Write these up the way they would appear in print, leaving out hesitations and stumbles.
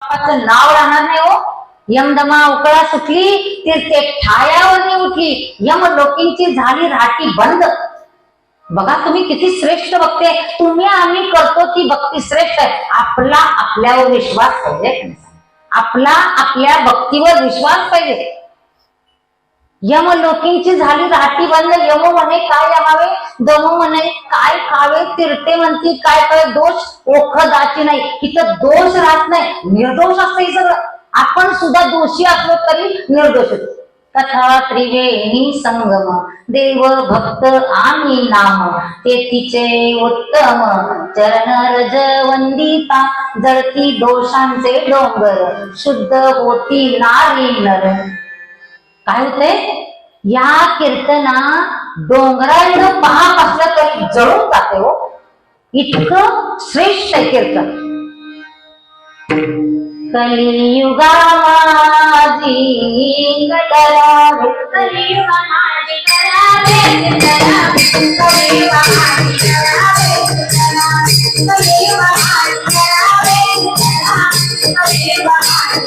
बापाचं नाव राहणार नाही हो. यमदमा उकळा सुटली तीर्थे ठायावरनी उठली, यम लोकींची झाली राठी बंद. बघा तुम्ही किती श्रेष्ठ भक्ती आहे. तुम्ही आम्ही करतो ती भक्ती श्रेष्ठ आहे. आपला आपल्यावर विश्वास पाहिजे, आपला आपल्या भक्तीवर विश्वास पाहिजे. यम लोकींची झाली राठी बंद. यम म्हणे काय यमावे, दम म्हणे काय खावे, तीर्थे म्हणती काय काय दोष ओखदाची नाही. इथं दोष राहत नाही, निर्दोष असतं हे सगळं. आपण सुद्धा दोषी असलो तरी निर्दोष. कथा त्रिवेणी संगम, देव भक्त आणि नाम, ते तिचे उत्तम चरण रज वंदिता. जळती दोषांचे डोंगर, शुद्ध होती नारी नर. काय होते या कीर्तना डोंगराला पाप असलं तरी जळून जाते हो. इतकं श्रेष्ठ आहे कीर्तन. कलियुगा माझी करावे, कलियुगा माझी करावे, कलियुगा माझी करावे, कलियुगा माझी करावे, कलियुगा माझी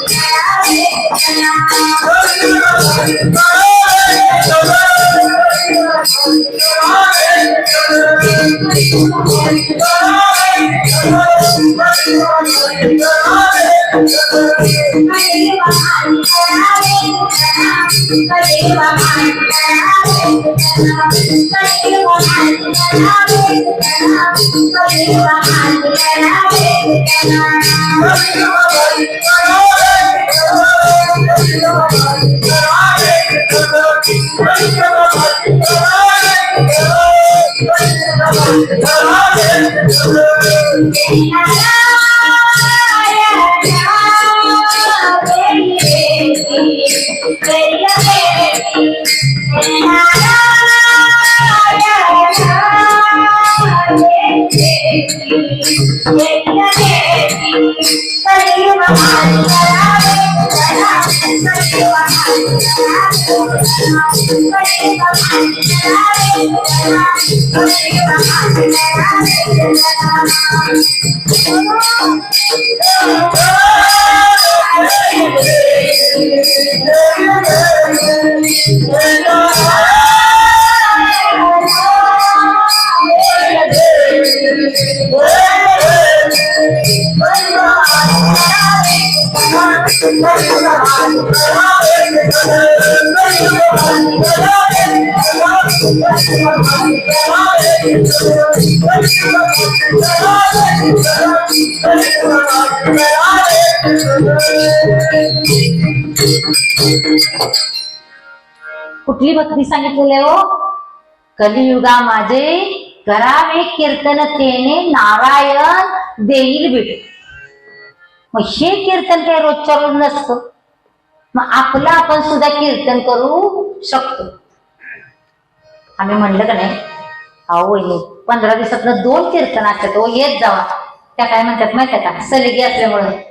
कुठली भक्ती सांगितलेली हो. कलियुगा माझे करावे कीर्तन, तेने नारायण देईल भेट. मग हे कीर्तन काही रोजच्या रोज नसतं. मग आपलं आपण सुद्धा कीर्तन करू शकतो. आम्ही म्हणलं का नाही, अहो 15 दिवसातनं 2 कीर्तन असतात हो, येत जावा. त्या काय म्हणतात माहिती का, सलगी असल्यामुळे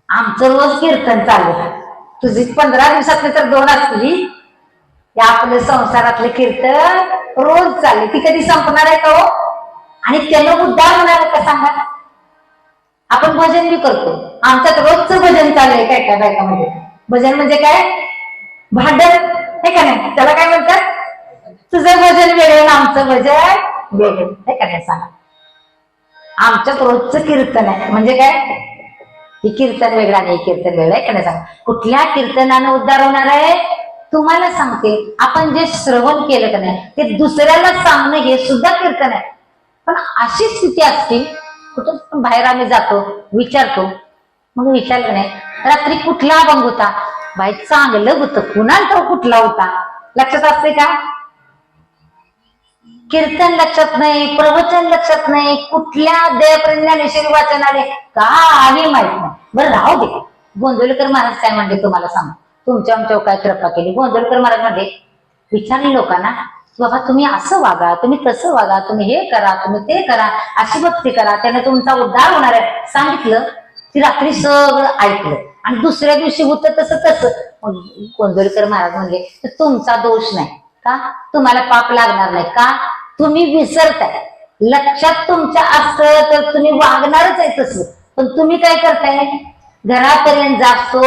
आमचं रोज कीर्तन चालू. तुझी 15 दिवसातले तर 2 असली. या आपलं संसारातलं कीर्तन रोज चालले. ती कधी संपणार आहे का हो? आणि त्यानं उद्धार होणार का सांगा. आपण भजन बी करतो, आमच्यात रोजचं भजन चाललंय काय काय बायकामध्ये. भजन म्हणजे काय, भांडण हे का नाही, त्याला काय म्हणतात, तुझं भजन वेगळं आमचं भजन वेगळं हे का नाही सांगा. आमच्यात रोजचं कीर्तन आहे म्हणजे काय, ही कीर्तन वेगळं नाही कीर्तन वेगळं आहे का नाही सांगा. कुठल्या कीर्तनानं उद्धार होणार आहे तुम्हाला सांगते. आपण जे श्रवण केलं का नाही ते दुसऱ्याला सांगणं हे सुद्धा कीर्तन आहे. पण अशी स्थिती असते, कुठं पण बाहेर आम्ही जातो, विचारतो, मग विचारलं नाही रात्री कुठला अभंग होता, बाई चांगलं होतं, कुणाला तो कुठला होता लक्षात असते का. कीर्तन लक्षात नाही, प्रवचन लक्षात नाही, कुठल्या देवप्रज्ञानेश्वरी वाचन आले काही माहित नाही. बरं राहू दे, गोंदवलेकर महाराज काय म्हणले तुम्हाला सांग, तुमच्या आमच्यावर काय कृपा केली. गोंदवलेकर महाराज म्हणले, विचारले लोकांना बाबा तुम्ही असं वागा, तुम्ही तसं वागा, तुम्ही हे करा, तुम्ही ते करा, अशी भक्ती करा, त्याने तुमचा उद्धार होणार आहे. सांगितलं ती रात्री सगळं ऐकलं आणि दुसऱ्या दिवशी होतं तसं तसं. गोंदवलेकर महाराज म्हणले तुमचा दोष नाही का, तुम्हाला पाप लागणार नाही का, तुम्ही विसरताय. लक्षात तुमच्या असतं तर तुम्ही वागणारच आहे तसं, पण तुम्ही काय करताय, घरापर्यंत जातो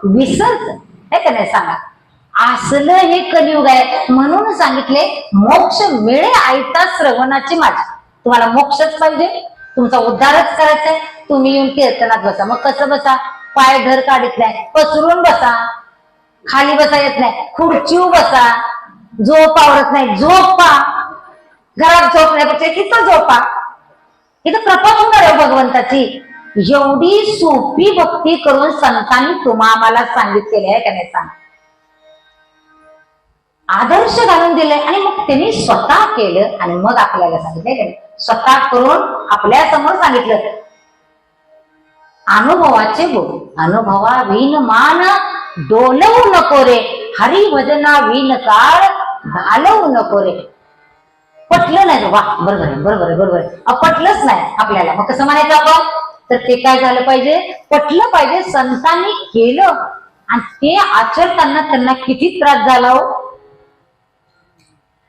विसरत आहे का नाही सांगा. असलं हे कलियुग आहे. म्हणून सांगितले मोक्ष मिळे ऐता श्रवणाची माझी. तुम्हाला मोक्षच पाहिजे, तुमचा उद्धारच करायचा आहे, तुम्ही येऊन कीर्तनात बसा. मग कसं बसा? पाय घर काढत नाही, पसरून बसा. खाली बसा येत नाही, खुर्चीवर बसा. झोप आवडत नाही, झोपा. घरात झोप नाही पक्षी तिथं झोपा. इथं कृपा होणार आहे भगवंताची. एवढी सोपी भक्ती करून संतांनी आम्हाला सांगितलेली आहे का नाही सांग. आदर्श घालून दिले आणि मग त्यांनी स्वतः केलं आणि मग आपल्याला सांगितलं. स्वतः करून आपल्या समोर सांगितलं. अनुभवाचे बोल, अनुभवा विन मान डोलवू नको रे, हरिभजना विन काळ घालवू नको रे. पटलं नाही, वा बरोबर आहे बरोबर आहे बरोबर आहे. पटलंच नाही आपल्याला, मग कसं म्हणायचं आपण? तर ते काय झालं पाहिजे? पटलं पाहिजे. संतांनी केलं आणि ते आचरताना त्यांना किती त्रास झाला हो,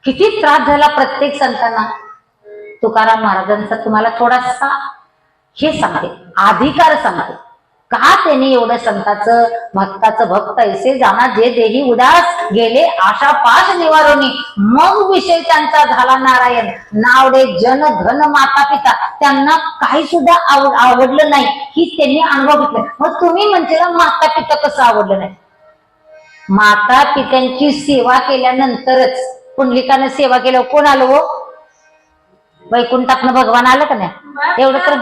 किती त्रास झाला प्रत्येक संतांना. तुकाराम महाराजांचा तुम्हाला थोडासा हे सांगते, अधिकार सांगते. का त्यांनी एवढं संताचं भक्ताचं भक्त ऐसे जाना जे देही उदास गेले आशा पाश निवारोनी. मग विषय त्यांचा झाला नारायण. नावडे जन धन माता पिता. त्यांना काही सुद्धा आवडलं नाही ही त्यांनी अनुभव घेतला. मग तुम्ही म्हणते ना माता पिता कसं आवडलं नाही? माता पित्यांची सेवा केल्यानंतरच, पुंडलिकाने सेवा केल्यावर कोण आलो हो? वैकुंठातनं भगवान आलं का नाही? एवढं तर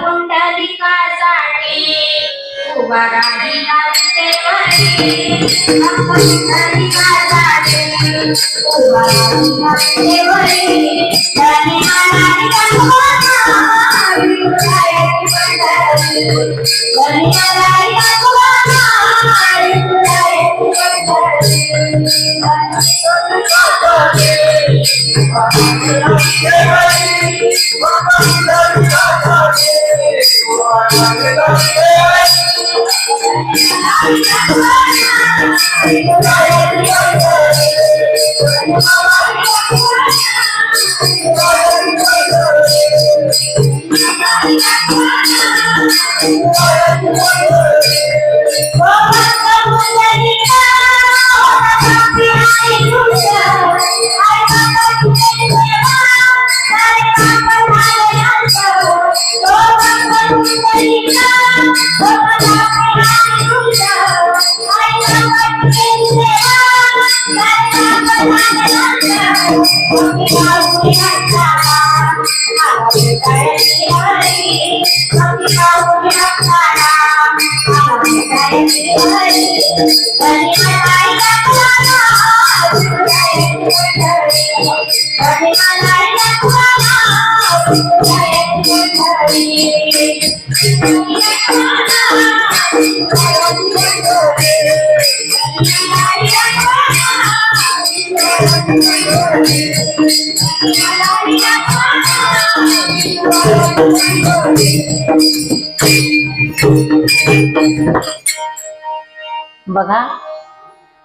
बघा,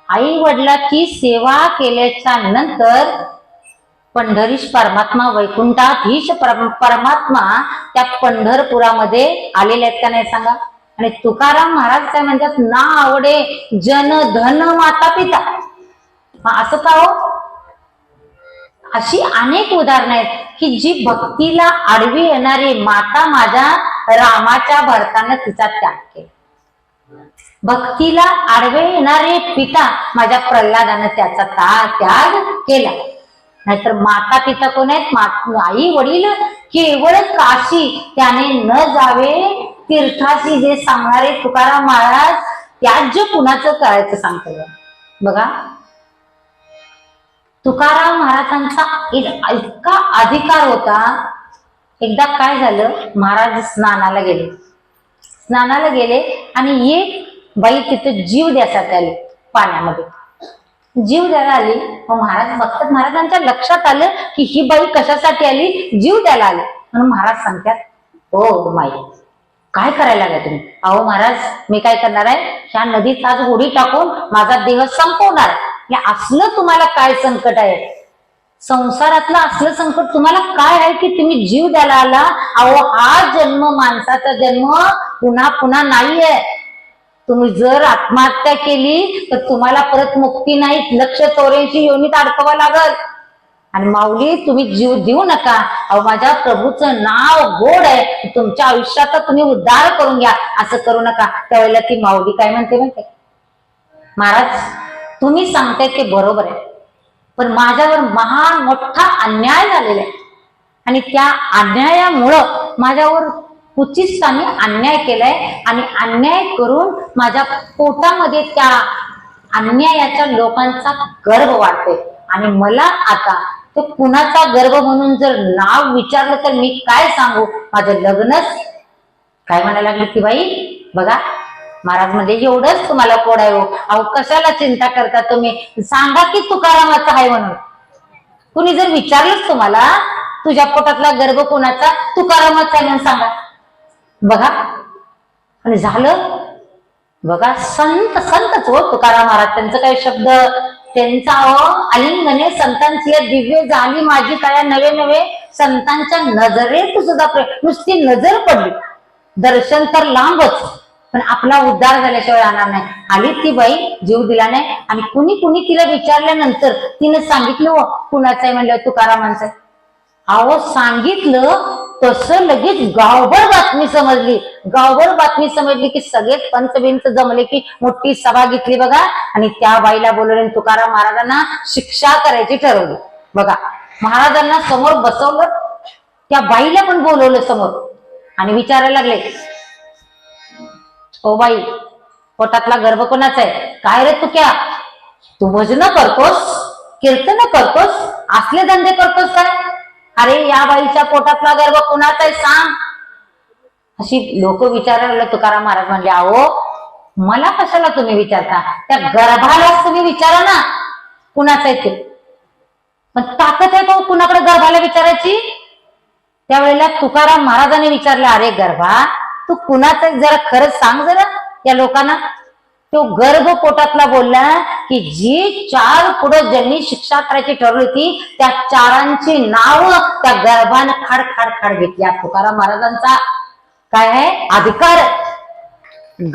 आई वडिलाची सेवा केल्याच्या नंतर पंढरीश परमात्मा, वैकुंठाधीश परमात्मा त्या पंढरपुरामध्ये आलेले आहेत का नाही सांगा. आणि तुकाराम महाराज काय म्हणतात? ना आवडे जन धन माता पिता. असं का हो? अशी अनेक उदाहरणं आहेत की जी भक्तीला आडवी येणारी माता माझ्या रामाच्या भरतानं तिचा त्याग केला. भक्तीला आडवे येणारे पिता माझ्या प्रल्हादानं त्याचा त्याग केला. नाहीतर माता पिता कोण आहेत? आई वडील केवळ काशी त्याने न जावे तीर्थाशी जे सांगणारे तुकाराम महाराज, त्याज्य कुणाचं करायचं सांगतो. बघा, तुकाराम महाराजांचा इतका अधिकार होता. एकदा काय झालं, महाराज स्नानाला गेले आणि एक बाई तिथे जीव द्यासाठी आली. पाण्यामध्ये जीव द्यायला आली. मग महाराज बघतात, महाराजांच्या लक्षात आलं की ही बाई कशासाठी आली? जीव द्यायला आली. म्हणून महाराज सांगतात, हो माई काय करायला लागला तुम्ही? अहो महाराज, मी काय करणार आहे, ह्या नदीत आज उडी टाकून माझा देह संपवणार. हे असलं तुम्हाला काय संकट आहे? संसारातलं असलं संकट तुम्हाला काय आहे की तुम्ही जीव द्यायला आला? अहो हा जन्म, माणसाचा जन्म पुन्हा पुन्हा नाहीये. तुम्ही जर आत्महत्या केली तर तुम्हाला परत मुक्ती नाही, 184 योनीत अडकवा लागल. आणि माऊली तुम्ही जीव देऊ नका, अहो माझ्या प्रभूचं नाव गोड आहे, तुमच्या आयुष्याचा तुम्ही उद्धार करून घ्या, असं करू नका. त्यावेळेला ती माऊली काय म्हणते माहिती, महाराज तुम्ही सांगताय ते बरोबर आहे, पण माझ्यावर महान मोठा अन्याय झालेला आहे आणि त्या अन्यायामुळं माझ्यावर कुचिष्टांनी अन्याय केलाय आणि अन्याय करून माझ्या पोटामध्ये त्या अन्यायाच्या लोकांचा गर्भ वाढते आणि मला आता तो कुणाचा गर्भ म्हणून जर नाव विचारलं तर मी काय सांगू, माझं लग्नच. काय म्हणायला लागली ती बाई, बघा महाराज म्हणजे एवढंच तुम्हाला कोड आहे हो, अहो कशाला चिंता करता तुम्ही, सांगा की तुकारामाचा आहे म्हणून. कुणी जर विचारलंच तुम्हाला तुझ्या पोटातला गर्भ कोणाचा, तुकारामाचा आहे म्हणून सांगा. बघा आणि झालं. बघा संतच हो तुकाराम महाराज, त्यांचं काही शब्द त्यांचा आलिंगने संतांची दिव्य झाली माझी काय, नवे नवे संतांच्या नजरेत सुद्धा नुसती नजर पडली, दर्शन तर लांबच पण आपला उद्धार झाल्याशिवाय राहणार नाही. आली ती बाई, जीव दिला नाही आणि कुणी तिला विचारल्यानंतर तिने सांगितलं कुणाचं आहे म्हणलं, तुकारामांचं आहे. अहो सांगितलं तसं लगेच गावभर बातमी समजली, की सगळेच पंचबिंच जमले की मोठी सभा घेतली बघा आणि त्या बाईला बोलवले, तुकाराम महाराजांना शिक्षा करायची ठरवली. बघा महाराजांना समोर बसवलं, त्या बाईला पण बोलवलं समोर आणि विचारायला लागले, ओ बाई पोटातला गर्भ कोणाचा आहे, काय रे तू क्या, तू भजन करतोस, कीर्तन करतोस, असले धंदे करतोस काय, अरे या बाईच्या पोटातला गर्भ कोणाचा आहे सांग. अशी लोक विचारायला. तुकाराम महाराज म्हणले, अहो मला कशाला तुम्ही विचारता, त्या गर्भालाच तुम्ही विचारा ना कुणाचं आहे ते. पण ताकद आहे तो कुणाकडे गर्भाला विचारायची. त्यावेळेला तुकाराम महाराजांनी विचारलं, अरे गर्भा तू कुणाचा जरा खरंच सांग जरा या लोकांना. तो गर्भ पोटातला बोलला की जी 4 पुढं ज्यांनी शिक्षा करायची ठरवली होती त्या 4ची नाव त्या गर्भानं खाड खाड खाड घेतली. तुकाराम महाराजांचा काय आहे अधिकार,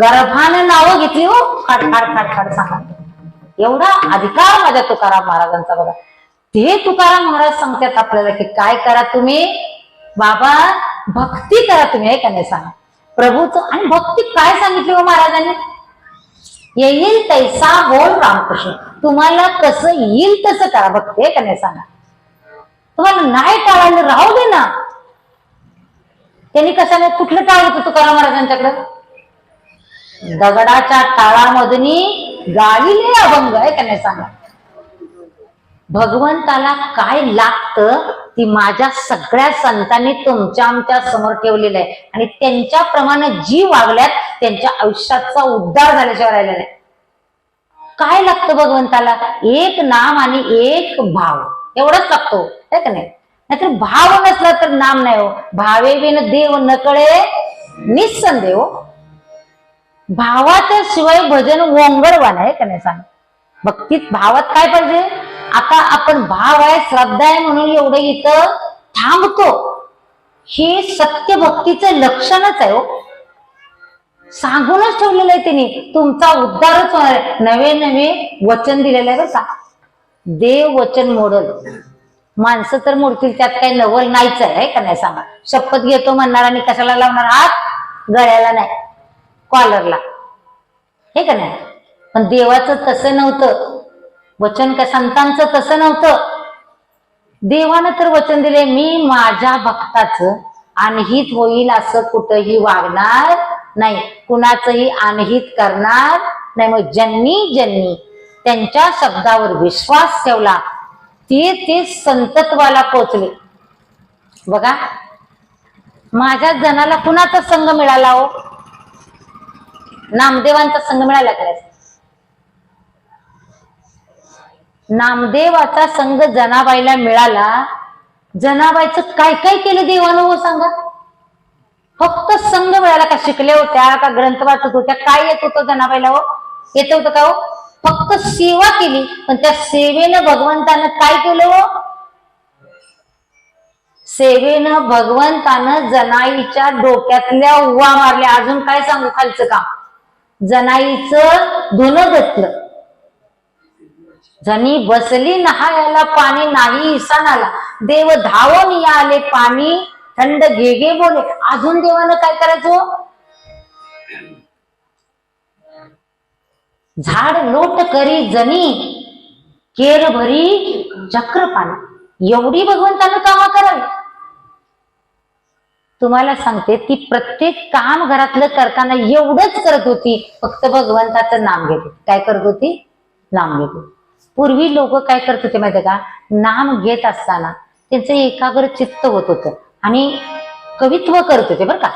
गर्भानं नावं घेतली हो, खाड खाड खाड खाड सांगा, एवढा अधिकार माझ्या तुकाराम महाराजांचा. बघा ते तुकाराम महाराज सांगतात आपल्याला की काय करा तुम्ही बाबा, भक्ती करा तुम्ही, आहे का नाही सांगा प्रभूचं. आणि भक्ती काय सांगितली हो महाराजांनी, येईल तैसा बोल रामकृष्ण, तुम्हाला कसं येईल तसं करा भक्ती, आहे का नाही सांगा. तुम्हाला नाही टाळायला राहू दे ना. त्यांनी कशाने कुठलं टाळ होतं तुकाराम महाराजांच्याकडं, दगडाच्या टाळामधून गाळीले अभंग, आहे का नाही सांगा. भगवंताला काय लागतं ती माझ्या सगळ्या संतांनी तुमच्या आमच्या समोर ठेवलेलं आहे आणि त्यांच्याप्रमाणे जी वागल्यात त्यांच्या आयुष्याचा उद्धार झाल्याशिवाय राहिला नाही. काय लागतं भगवंताला, एक नाम आणि एक भाव, एवढंच लागतो, आहे का नाही. नाहीतर भाव नसला तर नाम नाही हो. भावे बिन देव न कळे निस्संदेह, भावाच्या शिवाय भजन वोंगडवान, आहे का नाही सांग. भक्तीत भावात काय पाहिजे, आता आपण भाव आहे श्रद्धा आहे म्हणून एवढं इथं थांबतो, हे सत्य भक्तीचं लक्षणच आहे हो. सांगूनच ठेवलेलं आहे त्यांनी, तुमचा उद्धारच होणार आहे. नवे नवे वचन दिलेलं आहे बरं का. देव वचन मोडल, माणसं तर मोडतील, त्यात काही नवल नाहीच आहे का नाही सांगा. शपथ घेतो म्हणणार आणि कशाला लावणार हात, गळ्याला नाही कॉलरला, हे का नाही. पण देवाचं तसं नव्हतं, वचन का संतांचं तसं नव्हतं. देवानं तर वचन दिले, मी माझ्या भक्ताचं अनहित होईल असं कुठंही वागणार नाही, कुणाचंही अनहित करणार नाही. मग ज्यांनी त्यांच्या शब्दावर विश्वास ठेवला ते संतत्वाला पोचले. बघा माझ्या जनाला कुणाचा संघ मिळाला हो, नामदेवांचा संघ मिळाला का. नामदेवाचा संघ जनाबाईला मिळाला. जनाबाईचं काय काय केलं देवानं हो सांगा. फक्त संघ मिळाला का, शिकले होत्या का, ग्रंथ वाचत होत्या, काय येत होतं जनाबाईला हो, येत होतं का हो. फक्त सेवा केली, पण त्या सेवेनं भगवंतानं काय केलं हो, सेवेनं भगवंतानं जनाईच्या डोक्यातल्या उवा मारल्या. अजून काय सांगू खालचं काम. जनाईचं धुणं धुतलं. जनी बसली नहायला पाणी नाही इसानाला, देव धावून आले पाणी थंड घे घे बोले. अजून देवानं काय करायचं? झाड लोट करी जनी केर भरी चक्र पाणी. एवढी भगवंतानं कामं करावी. तुम्हाला सांगते, ती प्रत्येक काम घरातलं करताना एवढंच करत होती, फक्त भगवंताचं नाम घेत होती. काय करत होती? नाम घेत होती. पूर्वी लोक काय करत होते माहिती का? नाम घेत असताना त्यांचं एकाग्र चित्त होत होतं आणि कवित्व करत होते. बरं का,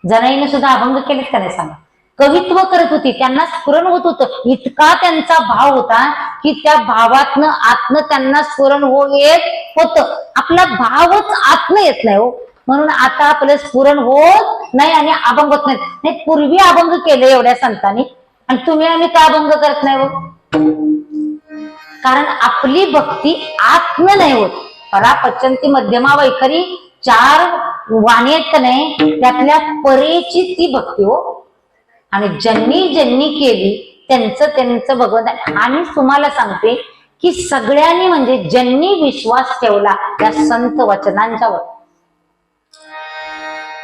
जनाईने सुद्धा अभंग केलेत का नाही सांगा? कवित्व करत होती, त्यांना स्फुरण होत होतं. इतका त्यांचा भाव होता की त्या भावातनं आतनं त्यांना स्फुरण येत होतं. आपला भावच आतनं येत नाही हो, म्हणून आता आपलं स्फुरण होत नाही आणि अभंग होत नाही. पूर्वी अभंग केले एवढ्या संतांनी, आणि तुम्ही आम्ही का अभंग करत नाही हो? कारण आपली भक्ती आत्म नाही होत. परापचंती मध्यमा वैखरी 4 वाणी आहेत का नाही, त्यातल्या परेची ती भक्ती हो. आणि ज्यांनी ज्यांनी केली त्यांचं भगवंत. आणि तुम्हाला सांगते की सगळ्यांनी म्हणजे ज्यांनी विश्वास ठेवला त्या संत वचनांच्यावर,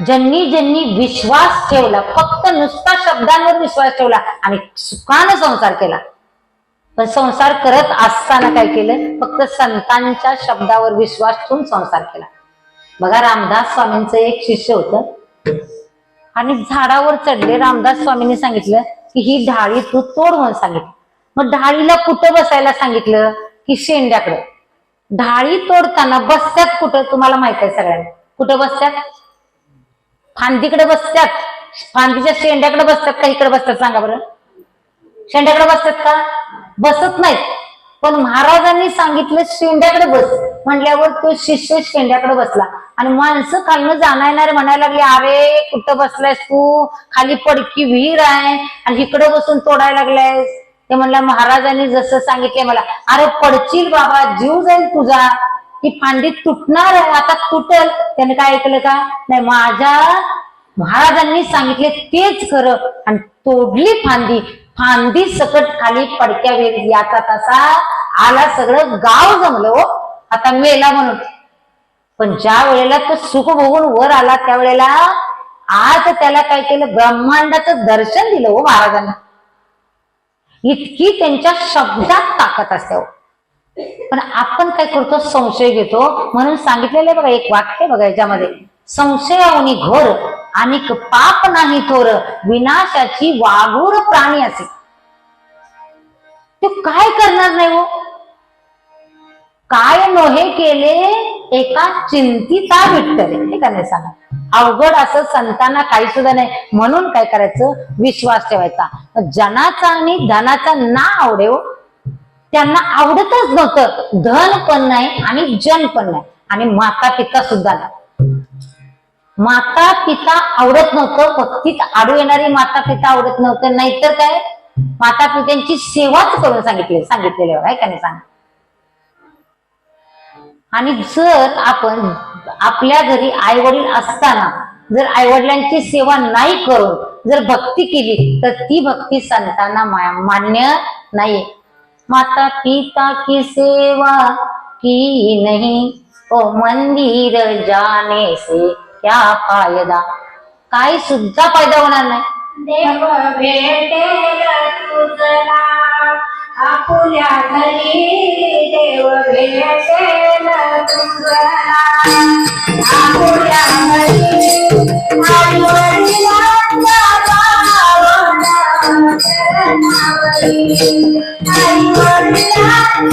ज्यांनी विश्वास ठेवला, फक्त नुसता शब्दांवर विश्वास ठेवला आणि सुखानं संसार केला. पण संसार करत असताना काय केलं? फक्त संतांच्या शब्दावर विश्वास ठेवून संसार केला. बघा, रामदास स्वामींचं एक शिष्य होतं आणि झाडावर चढले. रामदास स्वामींनी सांगितलं की ही ढाळी तू तोड म्हणून सांगितलं. मग ढाळीला कुठं बसायला सांगितलं? की शेंड्याकडे. ढाळी तोडताना बसत्यात कुठं? तुम्हाला माहित आहे सगळ्यांना. कुठं बसत्यात? फांदीकडे बसत्यात. फांदीच्या शेंड्याकडे बसतात का इकडे बसतात? सांगा बरं. शेंड्याकडे बसतात का? बसत नाहीत. पण महाराजांनी सांगितलं शेंड्याकडे बस म्हटल्यावर तो शिष्य शेंड्याकडे बसला आणि माणसं खालनं जाणार म्हणायला लागले, अरे कुठं बसलायस तू? खाली पडकी विहीर आहे आणि इकडे बसून तोडायला लागलायस. ते म्हणलं, महाराजांनी जसं सांगितलंय मला. अरे पडशील बाबा, जीव जाईल तुझा, ती फांदी तुटणार आहे, आता तुटल. त्याने काय ऐकलं का? नाही, माझ्या महाराजांनी सांगितले तेच खरं. आणि तोडली फांदी. फांदी सकट खाली पडक्या वेळी याचा तसा आला. सगळं गाव जमलं हो, आता मेला म्हणून. पण ज्या वेळेला तो सुख भोगून वर आला त्यावेळेला आज त्याला काय केलं? ब्रह्मांडाचं दर्शन दिलं हो महाराजांना. इतकी त्यांच्या शब्दात ताकद असते हो. पण आपण काय करतो? संशय घेतो. म्हणून सांगितलेलं आहे बघा, एक वाक्य बघा याच्यामध्ये, संशयावनी घोर आणि पाप नाही थोर, विनाशाची वाघूर प्राणी असे. ते काय करणार नाही हो? काय नोहे केले एका चिंतिता विठ्ठल. हे का नाही सांगा? अवघड असं संतांना काही सुद्धा नाही. म्हणून काय करायचं? विश्वास ठेवायचा. जनाचा आणि धनाचा ना आवडे हो, त्यांना आवडतच नव्हतं. धन पण नाही आणि जन पण नाही आणि माता पिता सुद्धा नाही. माता पिता आवडत नव्हतं, भक्तीत आडू येणारी माता पिता आवडत नव्हतं. नाहीतर काय? माता पित्यांची सेवाच करून सांगितलेले आहे का नाही सांग? आणि जर आपण आपल्या घरी आई वडील असताना जर आई वडिलांची सेवा नाही करून जर भक्ती केली तर ती भक्ती संतांना मान्य नाही. माता पिता की सेवा की नहीं, ओ मंदिर जाने से क्या फायदा. काही सुद्धा फायदा होणार नाही. देव भेटेल तुझला आपुल्या घरी, देव भेटेल तुझला आपुल्या घरी. आई वडिलांच्या भावना चरणावरी, आई वडिलांच्या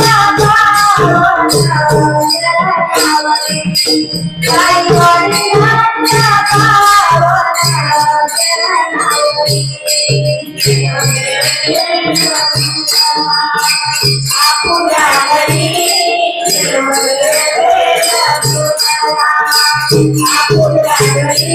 भावना चरणावरी, आई वडिलांच्या भावना चरणावरी. आपुल्या घरी देव भेटेल तुझला, आपुल्या घरी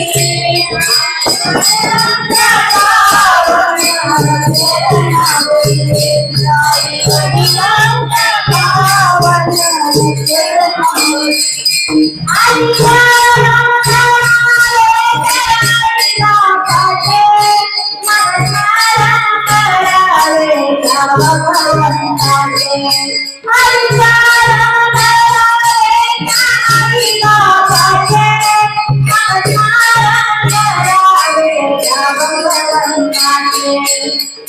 आई